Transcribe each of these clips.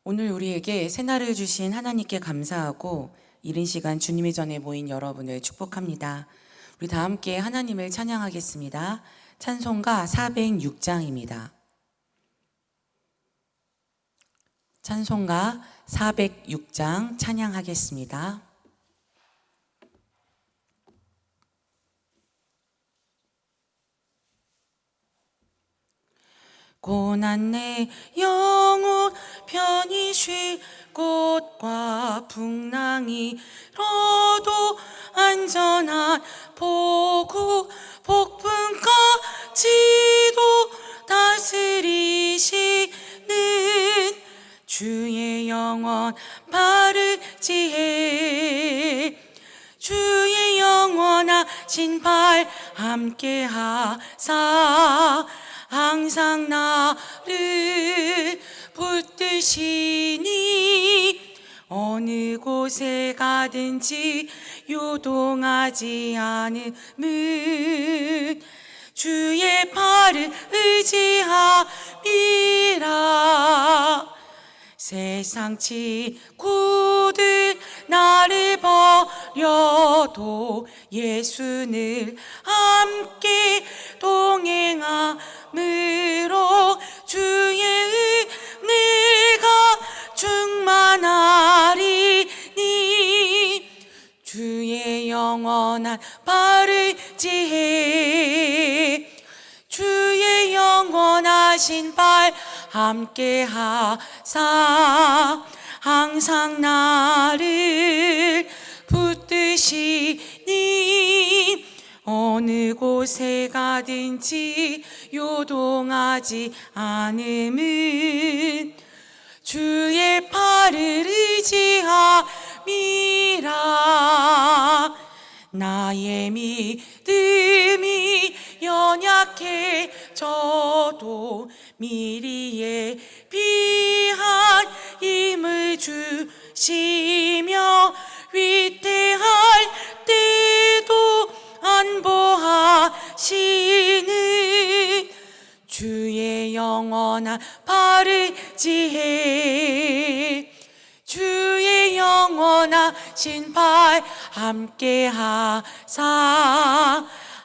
오늘 우리에게 새날을 주신 하나님께 감사하고 이른 시간 주님의 전에 모인 여러분을 축복합니다. 우리 다 함께 하나님을 찬양하겠습니다. 찬송가 406장입니다. 찬송가 406장 찬양하겠습니다. 고난 내 영혼 편히 쉴 꽃과 풍랑이 러도 안전한 보국 복분까지도 다스리시는 주의 영원 바르지혜 주의 영원하신 발 함께하사 항상 나를 붙드시니 어느 곳에 가든지 요동하지 않음은 주의 팔을 의지함이라. 세상 친구들 나를 버려도 예수는 함께 동행함으로 주의 은혜가 충만하리니 주의 영원한 바르지혜 주의 영원하신 발 함께하사 항상 나를 붙드시니 어느 곳에 가든지 요동하지 않음은 주의 팔을 의지함이라. 나의 믿음이 연약해져도 미리 예비한 힘을 주시며 위태할 때도 안보하시는 주의 영원한 바르지혜 주의 영원하신 발 함께하사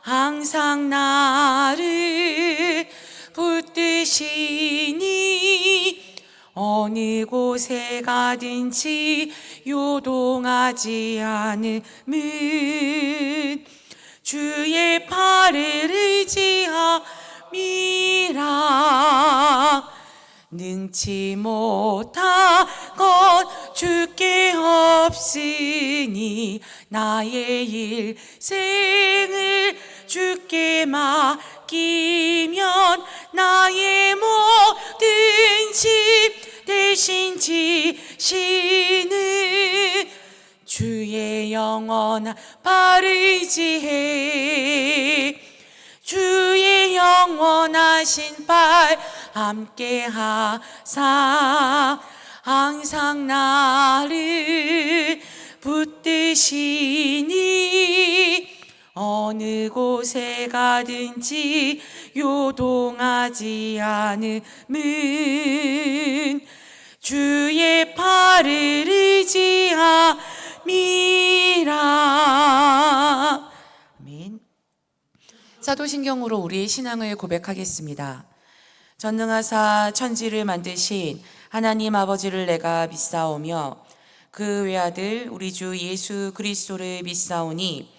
항상 나를 붙드시니 어느 곳에 가든지 요동하지 않음은 주의 팔을 의지함이라. 능치 못한 것 주께 없으니 나의 일생을 주께 맡기면 나의 모든 짐 대신 지시는 주의 영원한 바르지혜 주의 영원하신 발 함께하사 항상 나를 붙드시니 어느 곳에 가든지 요동하지 않음은 주의 팔을 의지함이라. 아멘. 사도신경으로 우리의 신앙을 고백하겠습니다. 전능하사 천지를 만드신 하나님 아버지를 내가 믿사오며 그 외아들 우리 주 예수 그리스도를 믿사오니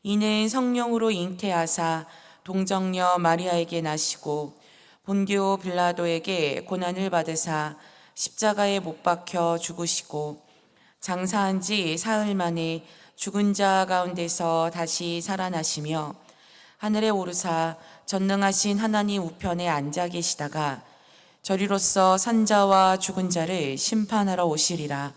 이는 성령으로 잉태하사 동정녀 마리아에게 나시고 본디오 빌라도에게 고난을 받으사 십자가에 못 박혀 죽으시고 장사한 지 사흘 만에 죽은 자 가운데서 다시 살아나시며 하늘에 오르사 전능하신 하나님 우편에 앉아 계시다가 저리로서 산자와 죽은 자를 심판하러 오시리라.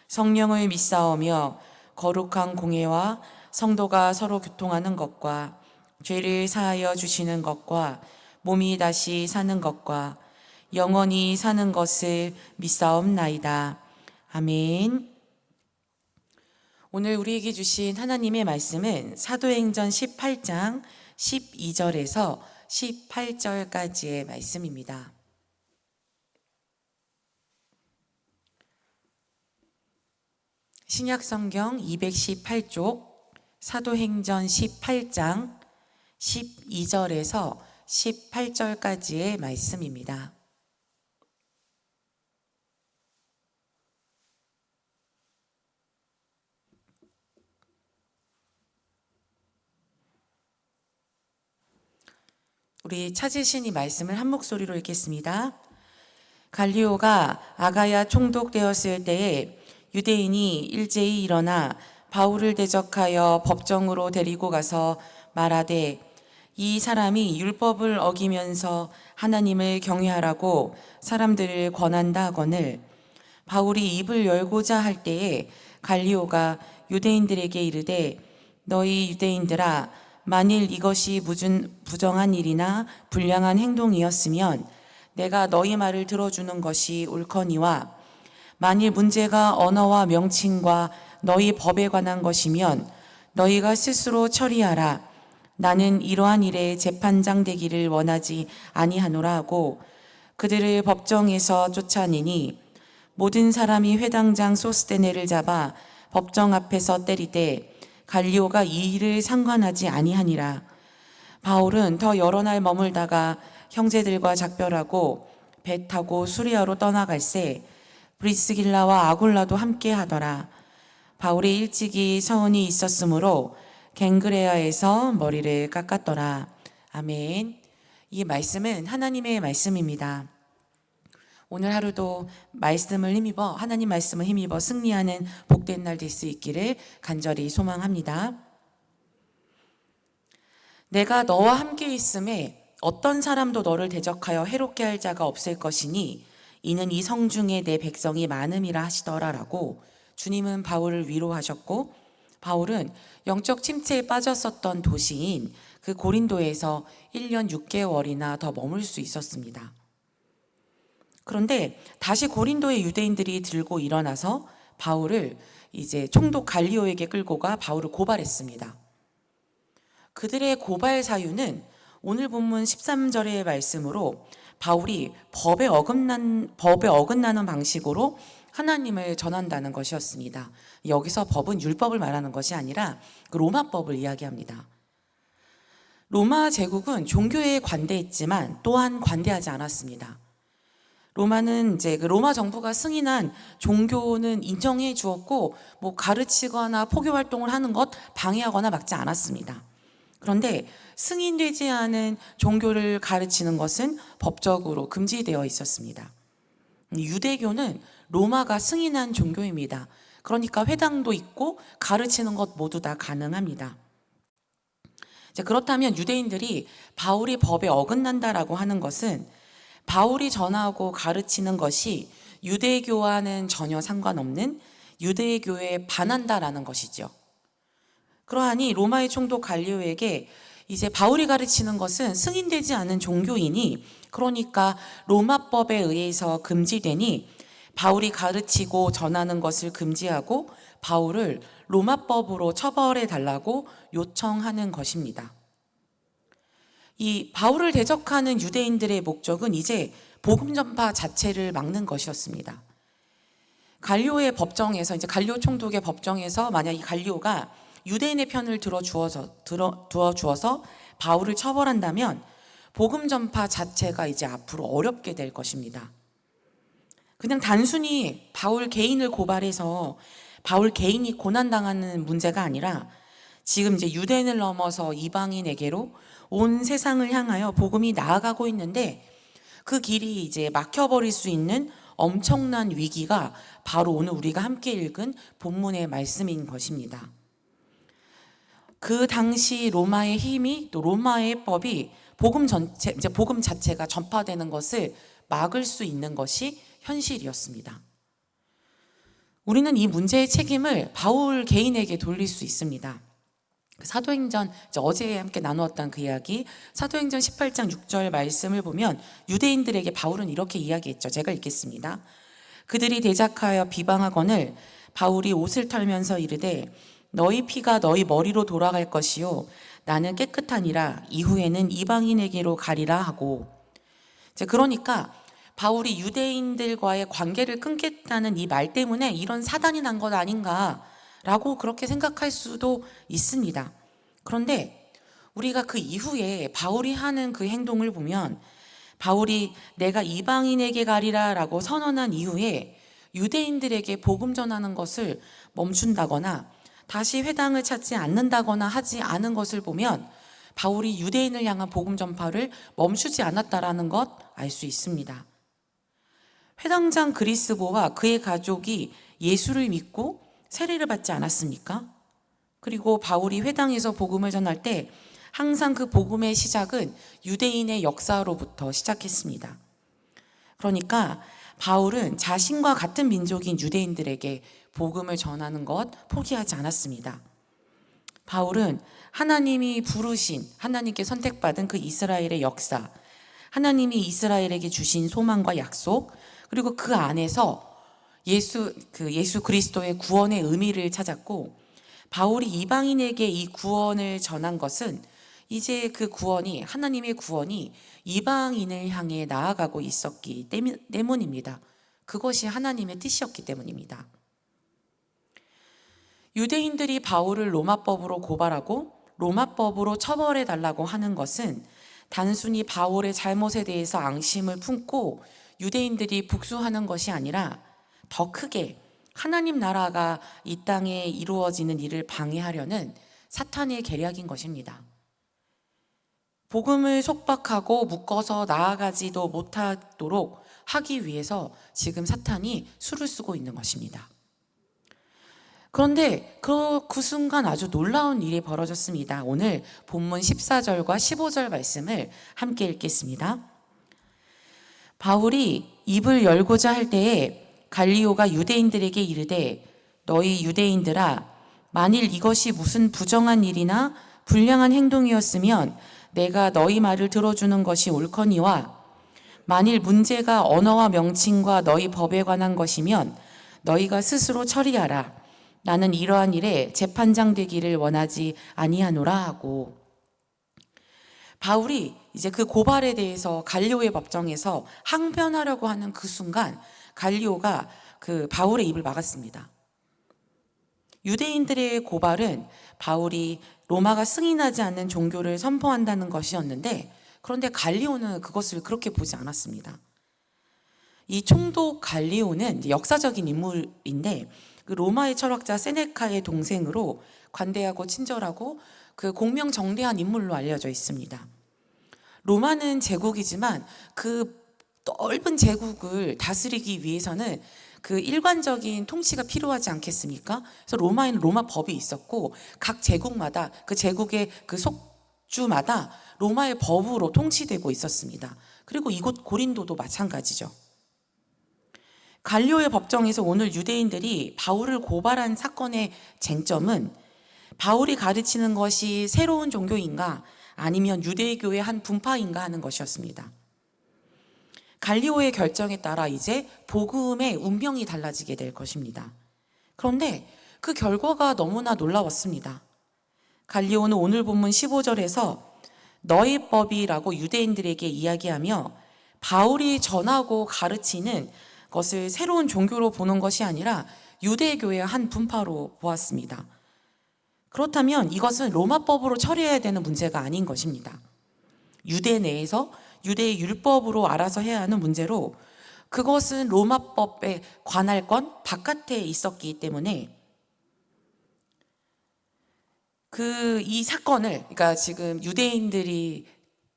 성령을 믿사오며 거룩한 공회와 성도가 서로 교통하는 것과 죄를 사하여 주시는 것과 몸이 다시 사는 것과 영원히 사는 것을 믿사옵나이다. 아멘. 오늘 우리에게 주신 하나님의 말씀은 사도행전 18장 12절에서 18절까지의 말씀입니다. 신약성경 218쪽 사도행전 18장 12절에서 18절까지의 말씀입니다. 우리 찾으신 이 말씀을 한 목소리로 읽겠습니다. 갈리오가 아가야 총독되었을 때에 유대인이 일제히 일어나 바울을 대적하여 법정으로 데리고 가서 말하되 이 사람이 율법을 어기면서 하나님을 경외하라고 사람들을 권한다 하거늘 바울이 입을 열고자 할 때에 갈리오가 유대인들에게 이르되 너희 유대인들아 만일 이것이 부정한 일이나 불량한 행동이었으면 내가 너희 말을 들어주는 것이 옳거니와 만일 문제가 언어와 명칭과 너희 법에 관한 것이면 너희가 스스로 처리하라. 나는 이러한 일에 재판장 되기를 원하지 아니하노라 하고 그들을 법정에서 쫓아내니 모든 사람이 회당장 소스데네를 잡아 법정 앞에서 때리되 갈리오가 이 일을 상관하지 아니하니라. 바울은 더 여러 날 머물다가 형제들과 작별하고 배 타고 수리아로 떠나갈새 브리스길라와 아굴라도 함께 하더라. 바울이 일찍이 서원이 있었으므로 갱그레아에서 머리를 깎았더라. 아멘. 이 말씀은 하나님의 말씀입니다. 오늘 하루도 하나님 말씀을 힘입어 승리하는 복된 날 될 수 있기를 간절히 소망합니다. 내가 너와 함께 있음에 어떤 사람도 너를 대적하여 해롭게 할 자가 없을 것이니 이는 이 성중에 내 백성이 많음이라 하시더라라고 주님은 바울을 위로하셨고 바울은 영적 침체에 빠졌었던 도시인 그 고린도에서 1년 6개월이나 더 머물 수 있었습니다. 그런데 다시 고린도의 유대인들이 들고 일어나서 바울을 이제 총독 갈리오에게 끌고 가 바울을 고발했습니다. 그들의 고발 사유는 오늘 본문 13절의 말씀으로 바울이 법에 어긋나는 방식으로 하나님을 전한다는 것이었습니다. 여기서 법은 율법을 말하는 것이 아니라 그 로마법을 이야기합니다. 로마 제국은 종교에 관대했지만 또한 관대하지 않았습니다. 로마는 이제 그 로마 정부가 승인한 종교는 인정해 주었고 가르치거나 포교 활동을 하는 것 방해하거나 막지 않았습니다. 그런데 승인되지 않은 종교를 가르치는 것은 법적으로 금지되어 있었습니다. 유대교는 로마가 승인한 종교입니다. 그러니까 회당도 있고 가르치는 것 모두 다 가능합니다. 그렇다면 유대인들이 바울이 법에 어긋난다라고 하는 것은 바울이 전하고 가르치는 것이 유대교와는 전혀 상관없는 유대교에 반한다라는 것이죠. 그러하니 로마의 총독 갈리오에게 이제 바울이 가르치는 것은 승인되지 않은 종교이니 그러니까 로마법에 의해서 금지되니 바울이 가르치고 전하는 것을 금지하고 바울을 로마법으로 처벌해 달라고 요청하는 것입니다. 이 바울을 대적하는 유대인들의 목적은 이제 복음 전파 자체를 막는 것이었습니다. 갈리오의 법정에서 이제 갈리오 총독의 법정에서 만약 이 갈리오가 유대인의 편을 두어 주어서 바울을 처벌한다면 복음 전파 자체가 이제 앞으로 어렵게 될 것입니다. 그냥 단순히 바울 개인을 고발해서 바울 개인이 고난당하는 문제가 아니라 지금 이제 유대인을 넘어서 이방인에게로 온 세상을 향하여 복음이 나아가고 있는데 그 길이 이제 막혀버릴 수 있는 엄청난 위기가 바로 오늘 우리가 함께 읽은 본문의 말씀인 것입니다. 그 당시 로마의 힘이 또 로마의 법이 복음 자체가 전파되는 것을 막을 수 있는 것이 현실이었습니다. 우리는 이 문제의 책임을 바울 개인에게 돌릴 수 있습니다. 사도행전 어제 함께 나누었던 그 이야기 사도행전 18장 6절 말씀을 보면 유대인들에게 바울은 이렇게 이야기했죠. 제가 읽겠습니다. 그들이 대적하여 비방하거늘 바울이 옷을 털면서 이르되 너희 피가 너희 머리로 돌아갈 것이요 나는 깨끗하니라 이후에는 이방인에게로 가리라 하고 그러니까 바울이 유대인들과의 관계를 끊겠다는 이 말 때문에 이런 사단이 난 것 아닌가라고 그렇게 생각할 수도 있습니다. 그런데 우리가 그 이후에 바울이 하는 그 행동을 보면, 바울이 내가 이방인에게 가리라 라고 선언한 이후에 유대인들에게 복음 전하는 것을 멈춘다거나 다시 회당을 찾지 않는다거나 하지 않은 것을 보면 바울이 유대인을 향한 복음 전파를 멈추지 않았다라는 것 알 수 있습니다. 회당장 그리스보와 그의 가족이 예수를 믿고 세례를 받지 않았습니까? 그리고 바울이 회당에서 복음을 전할 때 항상 그 복음의 시작은 유대인의 역사로부터 시작했습니다. 그러니까 바울은 자신과 같은 민족인 유대인들에게 복음을 전하는 것 포기하지 않았습니다. 바울은 하나님이 부르신, 하나님께 선택받은 그 이스라엘의 역사, 하나님이 이스라엘에게 주신 소망과 약속, 그리고 그 안에서 예수 그리스도의 구원의 의미를 찾았고, 바울이 이방인에게 이 구원을 전한 것은 이제 그 구원이, 하나님의 구원이 이방인을 향해 나아가고 있었기 때문입니다. 그것이 하나님의 뜻이었기 때문입니다. 유대인들이 바울을 로마법으로 고발하고 로마법으로 처벌해 달라고 하는 것은 단순히 바울의 잘못에 대해서 앙심을 품고 유대인들이 복수하는 것이 아니라 더 크게 하나님 나라가 이 땅에 이루어지는 일을 방해하려는 사탄의 계략인 것입니다. 복음을 속박하고 묶어서 나아가지도 못하도록 하기 위해서 지금 사탄이 수를 쓰고 있는 것입니다. 그런데 그 순간 아주 놀라운 일이 벌어졌습니다. 오늘 본문 14절과 15절 말씀을 함께 읽겠습니다. 바울이 입을 열고자 할 때에 갈리오가 유대인들에게 이르되, 너희 유대인들아, 만일 이것이 무슨 부정한 일이나 불량한 행동이었으면 내가 너희 말을 들어주는 것이 옳거니와, 만일 문제가 언어와 명칭과 너희 법에 관한 것이면 너희가 스스로 처리하라. 나는 이러한 일에 재판장 되기를 원하지 아니하노라 하고, 바울이 이제 그 고발에 대해서 갈리오의 법정에서 항변하려고 하는 그 순간 갈리오가 그 바울의 입을 막았습니다. 유대인들의 고발은 바울이 로마가 승인하지 않는 종교를 선포한다는 것이었는데, 그런데 갈리오는 그것을 그렇게 보지 않았습니다. 이 총독 갈리오는 역사적인 인물인데, 그 로마의 철학자 세네카의 동생으로 관대하고 친절하고 그 공명정대한 인물로 알려져 있습니다. 로마는 제국이지만 그 넓은 제국을 다스리기 위해서는 그 일관적인 통치가 필요하지 않겠습니까? 그래서 로마에는 로마 법이 있었고, 각 제국마다 그 제국의 그 속주마다 로마의 법으로 통치되고 있었습니다. 그리고 이곳 고린도도 마찬가지죠. 갈리오의 법정에서 오늘 유대인들이 바울을 고발한 사건의 쟁점은 바울이 가르치는 것이 새로운 종교인가 아니면 유대교의 한 분파인가 하는 것이었습니다. 갈리오의 결정에 따라 이제 복음의 운명이 달라지게 될 것입니다. 그런데 그 결과가 너무나 놀라웠습니다. 갈리오는 오늘 본문 15절에서 너희 법이라고 유대인들에게 이야기하며 바울이 전하고 가르치는 것을 새로운 종교로 보는 것이 아니라 유대교의 한 분파로 보았습니다. 그렇다면 이것은 로마법으로 처리해야 되는 문제가 아닌 것입니다. 유대 내에서 유대의 율법으로 알아서 해야 하는 문제로, 그것은 로마법에 관할 건 바깥에 있었기 때문에 이 사건을, 그러니까 지금 유대인들이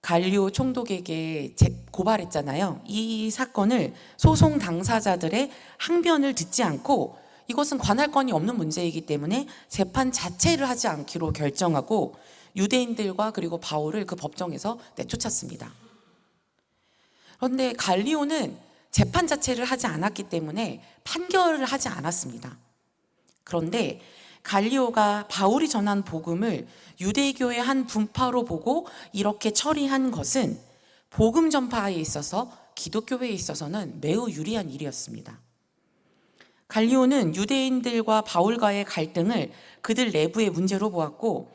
갈리오 총독에게 고발했잖아요. 이 사건을 소송 당사자들의 항변을 듣지 않고, 이것은 관할권이 없는 문제이기 때문에 재판 자체를 하지 않기로 결정하고 유대인들과 그리고 바울을 그 법정에서 내쫓았습니다. 그런데 갈리오는 재판 자체를 하지 않았기 때문에 판결을 하지 않았습니다. 그런데 갈리오가 바울이 전한 복음을 유대교의 한 분파로 보고 이렇게 처리한 것은 복음 전파에 있어서, 기독교에 있어서는 매우 유리한 일이었습니다. 갈리오는 유대인들과 바울과의 갈등을 그들 내부의 문제로 보았고,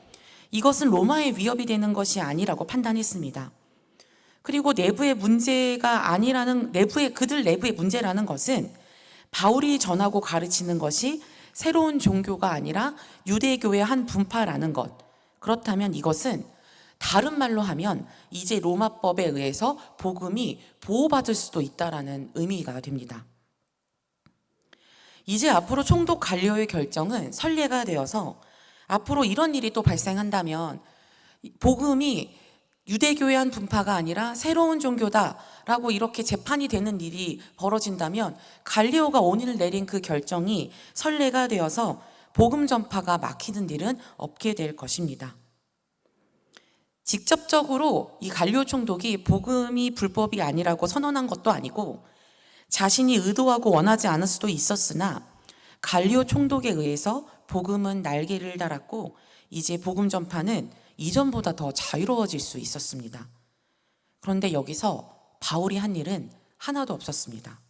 이것은 로마의 위협이 되는 것이 아니라고 판단했습니다. 그리고 내부의 문제가 아니라는, 그들 내부의 문제라는 것은 바울이 전하고 가르치는 것이 새로운 종교가 아니라 유대교의 한 분파라는 것. 그렇다면 이것은 다른 말로 하면 이제 로마법에 의해서 복음이 보호받을 수도 있다라는 의미가 됩니다. 이제 앞으로 총독 갈리오의 결정은 선례가 되어서 앞으로 이런 일이 또 발생한다면 복음이 유대교의 한 분파가 아니라 새로운 종교다라고 이렇게 재판이 되는 일이 벌어진다면 갈리오가 오늘 내린 그 결정이 선례가 되어서 복음 전파가 막히는 일은 없게 될 것입니다. 직접적으로 이 갈리오 총독이 복음이 불법이 아니라고 선언한 것도 아니고 자신이 의도하고 원하지 않을 수도 있었으나 갈리오 총독에 의해서 복음은 날개를 달았고 이제 복음 전파는 이전보다 더 자유로워질 수 있었습니다. 그런데 여기서 바울이 한 일은 하나도 없었습니다.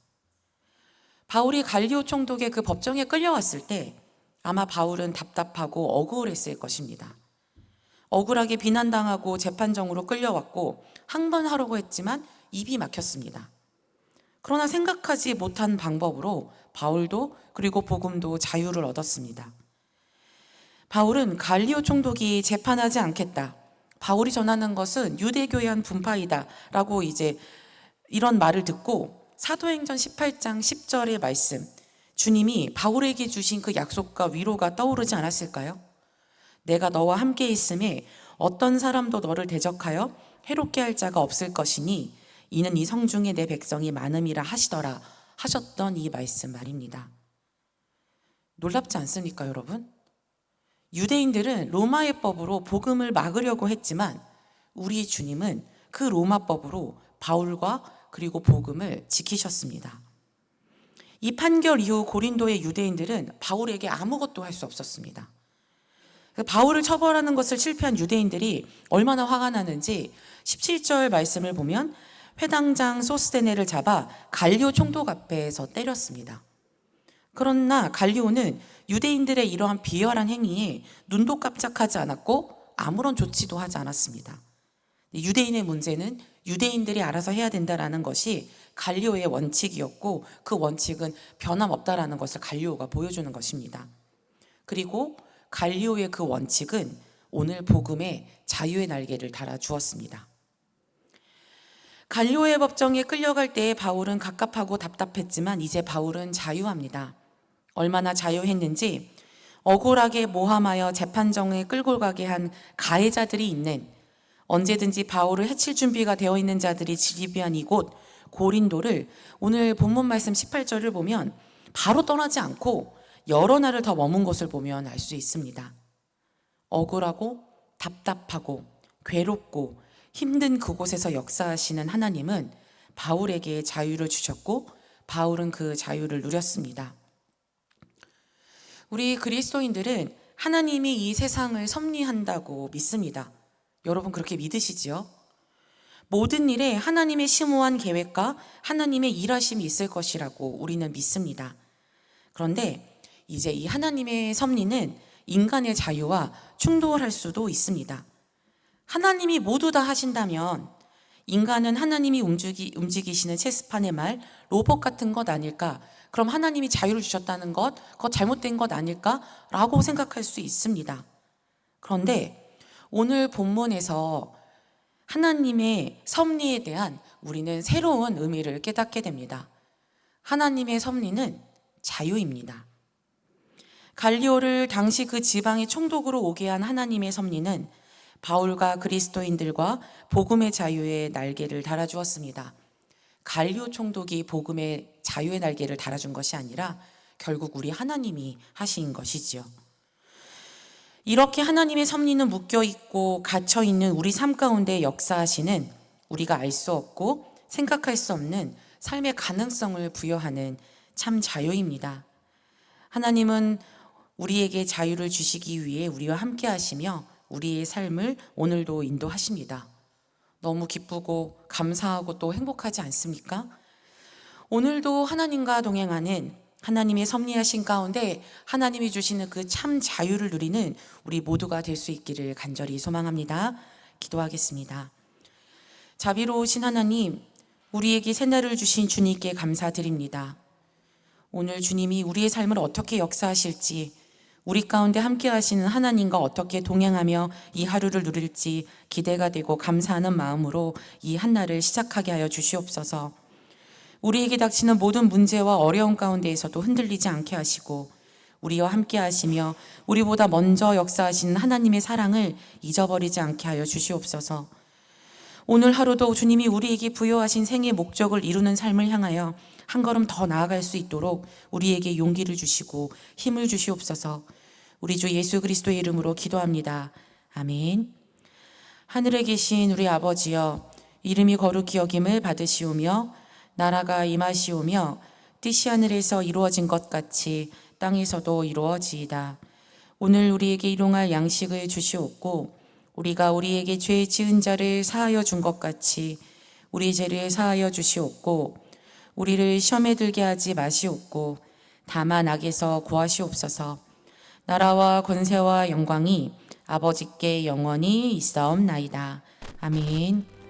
바울이 갈리오 총독의 그 법정에 끌려왔을 때 아마 바울은 답답하고 억울했을 것입니다. 억울하게 비난당하고 재판정으로 끌려왔고 항변하려고 했지만 입이 막혔습니다. 그러나 생각하지 못한 방법으로 바울도 그리고 복음도 자유를 얻었습니다. 바울은 갈리오 총독이 재판하지 않겠다. 바울이 전하는 것은 유대교의 한 분파이다 라고 이제 이런 말을 듣고 사도행전 18장 10절의 말씀, 주님이 바울에게 주신 그 약속과 위로가 떠오르지 않았을까요? 내가 너와 함께 있음에 어떤 사람도 너를 대적하여 해롭게 할 자가 없을 것이니 이는 이 성중에 내 백성이 많음이라 하시더라 하셨던 이 말씀 말입니다. 놀랍지 않습니까, 여러분? 유대인들은 로마의 법으로 복음을 막으려고 했지만 우리 주님은 그 로마법으로 바울과 그리고 복음을 지키셨습니다. 이 판결 이후 고린도의 유대인들은 바울에게 아무것도 할 수 없었습니다. 바울을 처벌하는 것을 실패한 유대인들이 얼마나 화가 나는지 17절 말씀을 보면 회당장 소스데네를 잡아 갈리오 총독 앞에서 때렸습니다. 그러나 갈리오는 유대인들의 이러한 비열한 행위에 눈도 깜짝하지 않았고 아무런 조치도 하지 않았습니다. 유대인의 문제는 유대인들이 알아서 해야 된다라는 것이 갈리오의 원칙이었고 그 원칙은 변함없다라는 것을 갈리오가 보여주는 것입니다. 그리고 갈리오의 그 원칙은 오늘 복음에 자유의 날개를 달아 주었습니다. 갈리오의 법정에 끌려갈 때에 바울은 갑갑하고 답답했지만 이제 바울은 자유합니다. 얼마나 자유했는지 억울하게 모함하여 재판정에 끌고 가게 한 가해자들이 있는, 언제든지 바울을 해칠 준비가 되어 있는 자들이 지리비한 이곳 고린도를 오늘 본문 말씀 18절을 보면 바로 떠나지 않고 여러 날을 더 머문 것을 보면 알 수 있습니다. 억울하고 답답하고 괴롭고 힘든 그곳에서 역사하시는 하나님은 바울에게 자유를 주셨고 바울은 그 자유를 누렸습니다. 우리 그리스도인들은 하나님이 이 세상을 섭리한다고 믿습니다. 여러분 그렇게 믿으시지요? 모든 일에 하나님의 심오한 계획과 하나님의 일하심이 있을 것이라고 우리는 믿습니다. 그런데 이제 이 하나님의 섭리는 인간의 자유와 충돌할 수도 있습니다. 하나님이 모두 다 하신다면 인간은 하나님이 움직이시는 체스판의 말, 로봇 같은 것 아닐까? 그럼 하나님이 자유를 주셨다는 것, 그거 잘못된 것 아닐까? 라고 생각할 수 있습니다. 그런데 오늘 본문에서 하나님의 섭리에 대한 우리는 새로운 의미를 깨닫게 됩니다. 하나님의 섭리는 자유입니다. 갈리오를 당시 그 지방의 총독으로 오게 한 하나님의 섭리는 바울과 그리스도인들과 복음의 자유의 날개를 달아주었습니다. 갈리오 총독이 복음의 자유의 날개를 달아준 것이 아니라 결국 우리 하나님이 하신 것이지요. 이렇게 하나님의 섭리는 묶여있고 갇혀있는 우리 삶 가운데 역사하시는 우리가 알 수 없고 생각할 수 없는 삶의 가능성을 부여하는 참 자유입니다. 하나님은 우리에게 자유를 주시기 위해 우리와 함께 하시며 우리의 삶을 오늘도 인도하십니다. 너무 기쁘고 감사하고 또 행복하지 않습니까? 오늘도 하나님과 동행하는 하나님의 섭리하신 가운데 하나님이 주시는 그 참 자유를 누리는 우리 모두가 될 수 있기를 간절히 소망합니다. 기도하겠습니다. 자비로우신 하나님, 우리에게 새날을 주신 주님께 감사드립니다. 오늘 주님이 우리의 삶을 어떻게 역사하실지, 우리 가운데 함께 하시는 하나님과 어떻게 동행하며 이 하루를 누릴지 기대가 되고 감사하는 마음으로 이 한날을 시작하게 하여 주시옵소서. 우리에게 닥치는 모든 문제와 어려움 가운데에서도 흔들리지 않게 하시고 우리와 함께 하시며 우리보다 먼저 역사하시는 하나님의 사랑을 잊어버리지 않게 하여 주시옵소서. 오늘 하루도 주님이 우리에게 부여하신 생의 목적을 이루는 삶을 향하여 한 걸음 더 나아갈 수 있도록 우리에게 용기를 주시고 힘을 주시옵소서. 우리 주 예수 그리스도의 이름으로 기도합니다. 아멘. 하늘에 계신 우리 아버지여, 이름이 거룩히 여김을 받으시오며 나라가 임하시오며 뜻이 하늘에서 이루어진 것 같이 땅에서도 이루어지이다. 오늘 우리에게 일용할 양식을 주시옵고 우리가 우리에게 죄 지은 자를 사하여 준 것 같이 우리 죄를 사하여 주시옵고 우리를 시험에 들게 하지 마시옵고 다만 악에서 구하시옵소서. 나라와 권세와 영광이 아버지께 영원히 있사옵나이다. 아멘.